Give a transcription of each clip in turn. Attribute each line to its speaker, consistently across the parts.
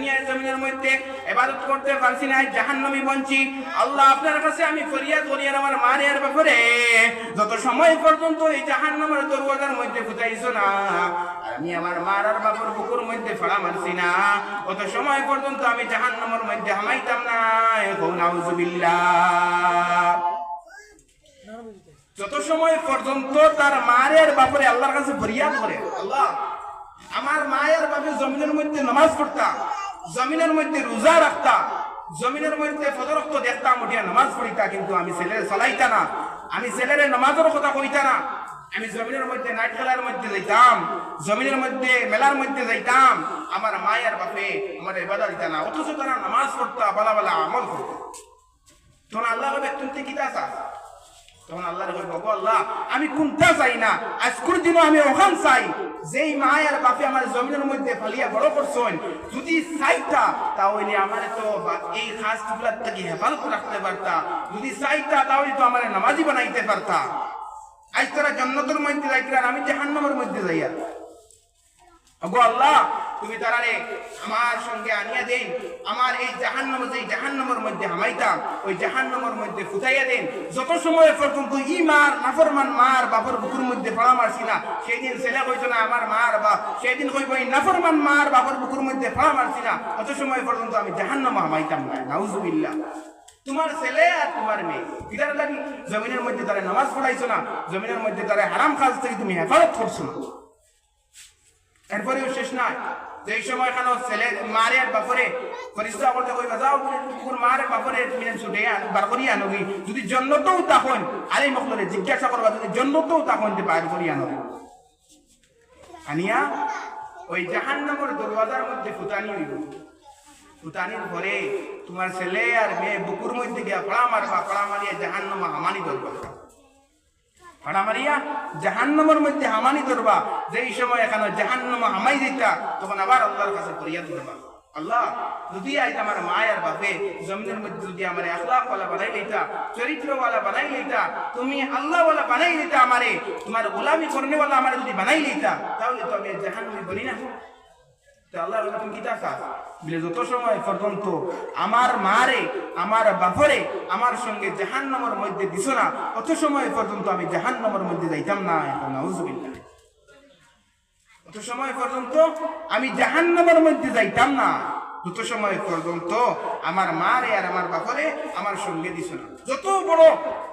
Speaker 1: দুনিয়ার জমিনের মধ্যে ইবাদত করতে পারছি না, জাহান্নামী বঞ্চি। আল্লাহ আপনার কাছে আমি ফরিয়াদ করি আর আমার মায়ের ব্যাপারে যত সময় পর্যন্ত এই জাহান্নামের দরওয়াজার মধ্যে ফুটাইছো না, আমি আমার মার আর বাবার বুকুর মধ্যে ফাড়া মারছি না, অত সময় পর্যন্ত আমি জাহান্নামের মধ্যে হামাইতাম না। নাউযুবিল্লাহ। যত সময় পর্যন্ত তার মায়ের ব্যাপারে আল্লাহর কাছে ফরিয়াদ করে, আল্লাহ আমার মায়ের বাপে জমিনের মধ্যে নামাজ পড়তা, জমিনের মধ্যে রোজা রাখতা, জমিনের মধ্যে ফজর ওয়াক্ত দেখতাম উঠিয়া নামাজ পড়িতা, কিন্তু আমি ছেলের চলাইতা না, আমি ছেলের নামাজের কথা কইতা না, আমি জমিনের মধ্যে নাইট খেলার মধ্যে যাইতাম, জমিনের মধ্যে মেলার মধ্যে যাইতাম, আমার মায়ের বাপে আমার ইবাদত দিতা না, অথচ তারা নামাজ পড়তা, বালা বালা আমল করতো। তখন আল্লাহ বলে তুমি কি চাস? তখন আল্লাহ বলবো আল্লাহ আমি কোনটা চাই না, আজকের দিনও আমি ওখান চাই যেই মায়ের বাপে আমার জমিনের মধ্যে ফালিয়া বড় করছেন, যদি চাইতা তাহলে আমার তো এই খাস টুকরার থেকে হেফাজত রাখতে পারতা, যদি চাইতা তাহলে তো আমার নামাজি বানাইতে পারতা। আজ তারা জান্নাতের মধ্যে যাইতে আর আমি জাহান্নামের মধ্যে যাইয়া। গো আল্লাহ তুমি তারারে আমার সঙ্গে আনিয়া দেন, আমার এই জাহান্নামে যে জাহান্নামের মধ্যে হামাইতাম ওই জাহান্নামের মধ্যে ফুটাইয়া দেন। যত সময় পর্যন্ত ই মার নাফরমান মার বাবার বুকুর মধ্যে ফাড়া মারছি না, সেই দিন ছেলে কইতো না আমার মার বাপ, সেই দিন কইব এই নাফরমান মার বাবার বুকুর মধ্যে ফাড়া মারছি না, অত সময় পর্যন্ত আমি জাহান্নামে হামাইতাম না। নাউযুবিল্লাহ। তোমার ছেলে আর তোমার মেয়ে ইদার লাগি জমিনের মধ্যে তারা নামাজ পড়াইছো না, জমিনের মধ্যে তারা হারাম কাজ থেকে তুমি হেফাজত করছো না। এরপরেও শেষ নয়, যেই সময় কেন ছেলে মারে আর বাপরে পরিষ্কার করতে কইবা যাও তোমার মারে বাপরে তুমি ছুটে বার করিয়া আনবি, যদি জন্নতেও তখন আরে মখলরে জিজ্ঞাসা করবা, যদি জন্নতেও তখন বার করিয়া আনবি, আনিয়া ওই জাহান্নামের দরওয়াজার মধ্যে ফুটানি হইব। ফুটানির পরে তোমার ছেলে আর মেয়ে বুকুর মধ্যে গিয়া ফাড়া মারবা, ফাড়া মারিয়া জাহান্নামে হামানি ধরবা, ফাড়া মারিয়া জাহান্নামের মধ্যে হামানি ধরবা। যেই সময় এখানে জাহান্নামে হামাই দিতা তখন আবার আল্লাহর কাছে ফরিয়াদ করবা, আল্লাহ যদি আজ আমার মায়ের বাপে জমিনের মধ্যে যদি আমার আখলাক ওয়ালা বানাই লইতা, চরিত্র ওয়ালা বানাই লইতা, তুমি আল্লাহ ওয়ালা বানাই লইতা, আমারে তোমার গোলামি করনে ওয়ালা আমারে যদি বানাই লইতা, তাহলে তো আমি জাহান্নামে বলি না। আল্লাহ তুমি কি চাস বলে যত সময় পর্যন্ত আমার মারে আমার বাপরে আমার সঙ্গে জাহান্নামের মধ্যে দিছো না, অত সময় পর্যন্ত আমি জাহান্নামের মধ্যে যাইতাম না। নাউযুবিল্লাহ। অত সময় পর্যন্ত আমি জাহান্নামের মধ্যে যাইতাম না, যত সময় পর্যন্ত আমার মারে আর আমার বাপরে আমার সঙ্গে দিছো না। যত বড়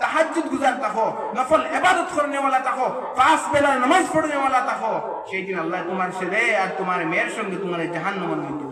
Speaker 1: তাহাজ্জুদ গুজার থাকো, নফল ইবাদত করনে ওয়ালা থাকো, পাঁচ বেলার নামাজ পড়নে ওয়ালা থাকো, সেই দিন আল্লাহ তোমার ছেলে আর তোমার মেয়ের সঙ্গে তোমার জাহান্নামের মধ্যে